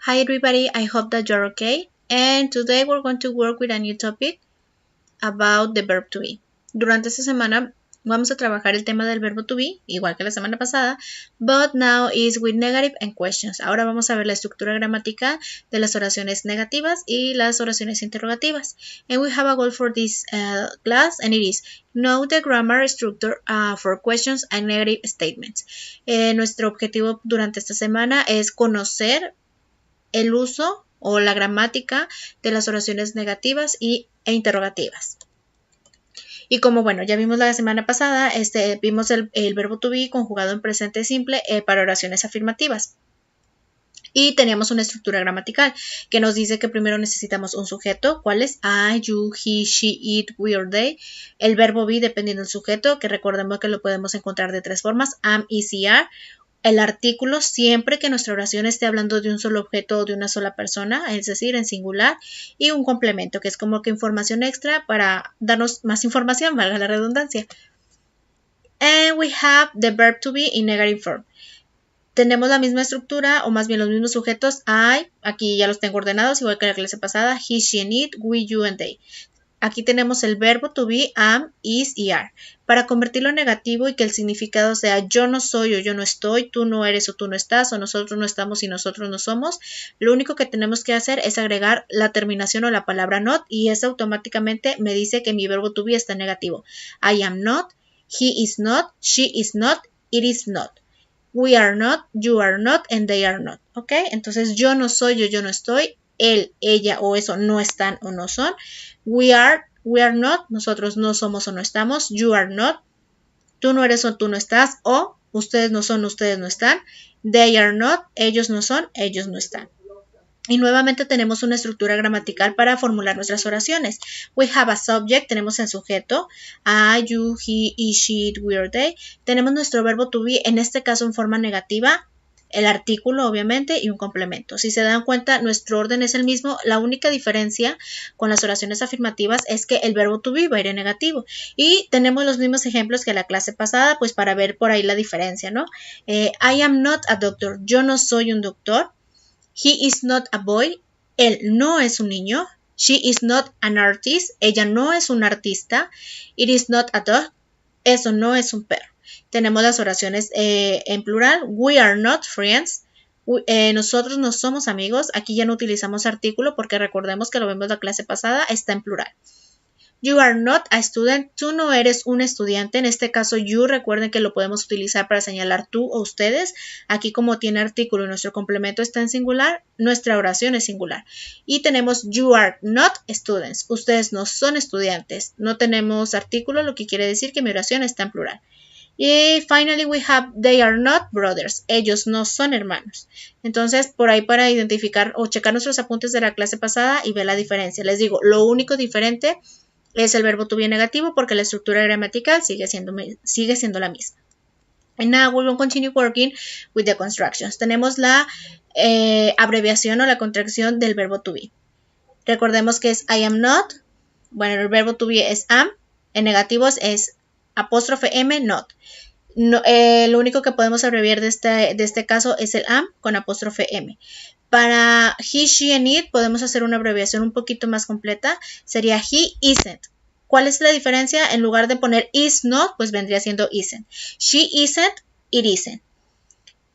Hi everybody, I hope that you're okay. And today we're going to work with a new topic about the verb to be. Durante esta semana vamos a trabajar el tema del verbo to be, igual que la semana pasada, but now is with negative and questions. Ahora vamos a ver la estructura gramatical de las oraciones negativas y las oraciones interrogativas. And we have a goal for this class, and it is know the grammar structure for questions and negative statements. Nuestro objetivo durante esta semana es conocer el uso o la gramática de las oraciones negativas e interrogativas. Y como bueno, ya vimos la semana pasada, vimos el verbo to be conjugado en presente simple para oraciones afirmativas. Y teníamos una estructura gramatical que nos dice que primero necesitamos un sujeto. ¿Cuál es? I, you, he, she, it, we or they. El verbo be dependiendo del sujeto, que recordemos que lo podemos encontrar de tres formas. Am, is, are. El artículo siempre que nuestra oración esté hablando de un solo objeto o de una sola persona, es decir, en singular, y un complemento, que es como que información extra para darnos más información, valga la redundancia. And we have the verb to be in negative form. Tenemos la misma estructura, o más bien los mismos sujetos. I, aquí ya los tengo ordenados, igual que la clase pasada. He, she, and it, we, you, and they. Aquí tenemos el verbo to be, am, is y are. Para convertirlo en negativo y que el significado sea yo no soy o yo no estoy, tú no eres o tú no estás, o nosotros no estamos y nosotros no somos, lo único que tenemos que hacer es agregar la terminación o la palabra not, y eso automáticamente me dice que mi verbo to be está en negativo. I am not, he is not, she is not, it is not. We are not, you are not, and they are not. ¿Ok? Entonces yo no soy o yo no estoy, él, ella o eso no están o no son. We are not, nosotros no somos o no estamos. You are not, tú no eres o tú no estás. O ustedes no son, ustedes no están. They are not, ellos no son, ellos no están. Y nuevamente tenemos una estructura gramatical para formular nuestras oraciones. We have a subject, tenemos el sujeto. I, you, he, she, it, we or they. Tenemos nuestro verbo to be, en este caso en forma negativa. El artículo, obviamente, y un complemento. Si se dan cuenta, nuestro orden es el mismo. La única diferencia con las oraciones afirmativas es que el verbo to be va a ir en negativo. Y tenemos los mismos ejemplos que la clase pasada, pues para ver por ahí la diferencia, ¿no? I am not a doctor. Yo no soy un doctor. He is not a boy. Él no es un niño. She is not an artist. Ella no es un artista. It is not a dog. Eso no es un perro. Tenemos las oraciones en plural. We are not friends. Nosotros no somos amigos. Aquí ya no utilizamos artículo porque recordemos que lo vemos la clase pasada. Está en plural. You are not a student. Tú no eres un estudiante. En este caso, you, recuerden que lo podemos utilizar para señalar tú o ustedes. Aquí como tiene artículo y nuestro complemento está en singular, nuestra oración es singular. Y tenemos you are not students. Ustedes no son estudiantes. No tenemos artículo, lo que quiere decir que mi oración está en plural. Y finally we have they are not brothers. Ellos no son hermanos. Entonces, por ahí para identificar o checar nuestros apuntes de la clase pasada y ver la diferencia. Les digo, lo único diferente es el verbo to be negativo porque la estructura gramatical sigue siendo la misma. And now we will continue working with the constructions. Tenemos la abreviación o la contracción del verbo to be. Recordemos que es I am not. Bueno, el verbo to be es am. En negativos es apóstrofe M, not. No, lo único que podemos abreviar de este caso es el am con apóstrofe M. Para he, she, and it podemos hacer una abreviación un poquito más completa. Sería he isn't. ¿Cuál es la diferencia? En lugar de poner is not, pues vendría siendo isn't. She isn't, it isn't.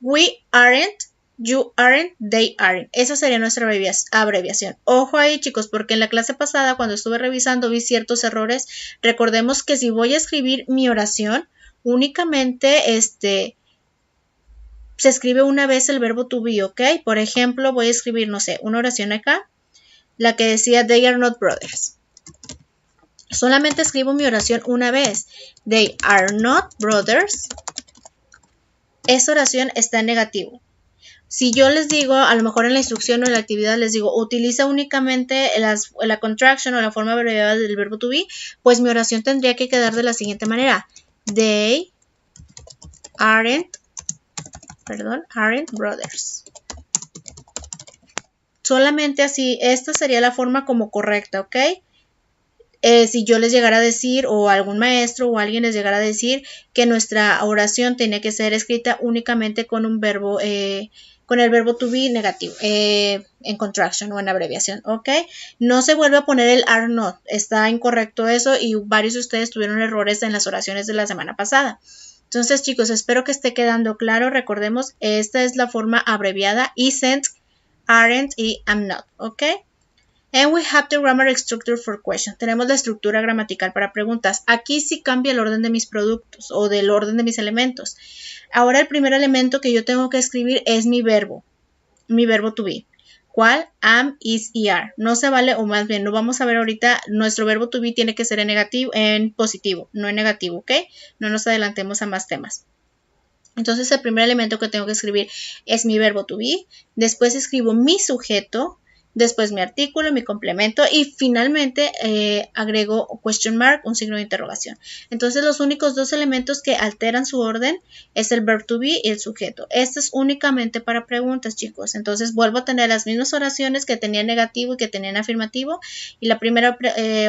We aren't, you aren't, they aren't. Esa sería nuestra abreviación. Ojo ahí, chicos, porque en la clase pasada, cuando estuve revisando, vi ciertos errores. Recordemos que si voy a escribir mi oración, únicamente se escribe una vez el verbo to be, ¿ok? Por ejemplo, voy a escribir, no sé, una oración acá, la que decía they are not brothers. Solamente escribo mi oración una vez. They are not brothers. Esa oración está en negativo. Si yo les digo, a lo mejor en la instrucción o en la actividad les digo, utiliza únicamente la contraction o la forma abreviada del verbo to be, pues mi oración tendría que quedar de la siguiente manera. They aren't brothers. Solamente así, esta sería la forma como correcta, ¿ok? Si yo les llegara a decir, o algún maestro o alguien les llegara a decir que nuestra oración tiene que ser escrita únicamente con un verbo con el verbo to be negativo, en contraction o en abreviación, ¿ok? No se vuelve a poner el are not, está incorrecto eso y varios de ustedes tuvieron errores en las oraciones de la semana pasada. Entonces, chicos, espero que esté quedando claro. Recordemos, esta es la forma abreviada, isn't, aren't y am not, ¿ok? And we have the grammar structure for questions. Tenemos la estructura gramatical para preguntas. Aquí sí cambia el orden de mis productos o del orden de mis elementos. Ahora el primer elemento que yo tengo que escribir es mi verbo to be. ¿Cuál? Am, is y are. No se vale, o más bien, no vamos a ver ahorita, nuestro verbo to be tiene que ser en positivo, no en negativo, ¿ok? No nos adelantemos a más temas. Entonces el primer elemento que tengo que escribir es mi verbo to be. Después escribo mi sujeto. Después mi artículo, mi complemento y finalmente agrego question mark, un signo de interrogación. Entonces los únicos dos elementos que alteran su orden es el verb to be y el sujeto. Esto es únicamente para preguntas, chicos. Entonces vuelvo a tener las mismas oraciones que tenía en negativo y que tenía en afirmativo. Y la primera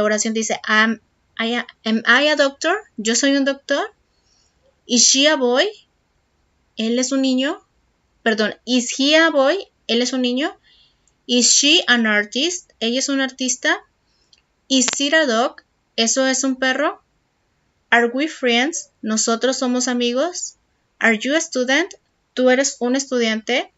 oración dice, am I a doctor? Yo soy un doctor. Is she a boy? Él es un niño. Perdón, is he a boy? Él es un niño. Is she an artist? Ella es una artista. Is it a dog? Eso es un perro. Are we friends? Nosotros somos amigos. Are you a student? Tú eres un estudiante.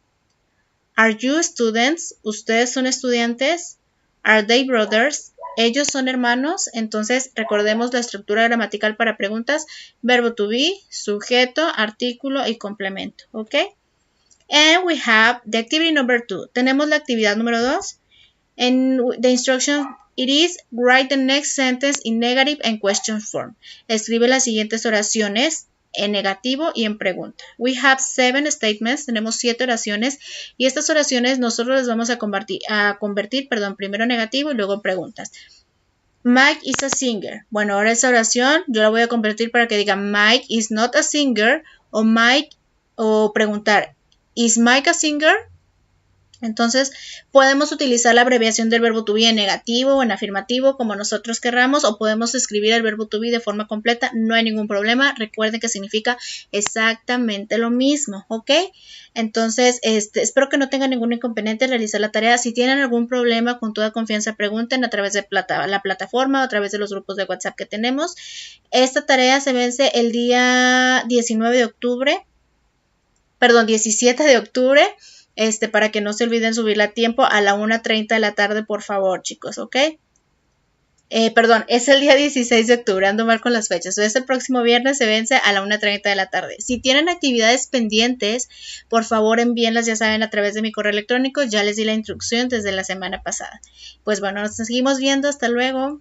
Are you students? Ustedes son estudiantes. Are they brothers? Ellos son hermanos. Entonces recordemos la estructura gramatical para preguntas. Verbo to be, sujeto, artículo y complemento. ¿Ok? And we have the activity number 2. Tenemos la actividad número 2. And the instruction it is write the next sentence in negative and question form. Escribe las siguientes oraciones en negativo y en pregunta. We have 7 statements. Tenemos 7 oraciones y estas oraciones nosotros las vamos a convertir, primero en negativo y luego en preguntas. Mike is a singer. Bueno, ahora esa oración yo la voy a convertir para que diga Mike is not a singer o preguntar ¿Is Mike a singer? Entonces, podemos utilizar la abreviación del verbo to be en negativo o en afirmativo, como nosotros querramos, o podemos escribir el verbo to be de forma completa, no hay ningún problema. Recuerden que significa exactamente lo mismo, ¿ok? Entonces, espero que no tengan ningún inconveniente en realizar la tarea. Si tienen algún problema, con toda confianza pregunten a través de la plataforma o a través de los grupos de WhatsApp que tenemos. Esta tarea se vence el día 17 de octubre, para que no se olviden subirla a tiempo a la 1:30 de la tarde, por favor, chicos, ¿ok? Es el día 16 de octubre, ando mal con las fechas. Entonces, el próximo viernes se vence a la 1:30 de la tarde. Si tienen actividades pendientes, por favor envíenlas, ya saben, a través de mi correo electrónico. Ya les di la instrucción desde la semana pasada. Pues bueno, nos seguimos viendo. Hasta luego.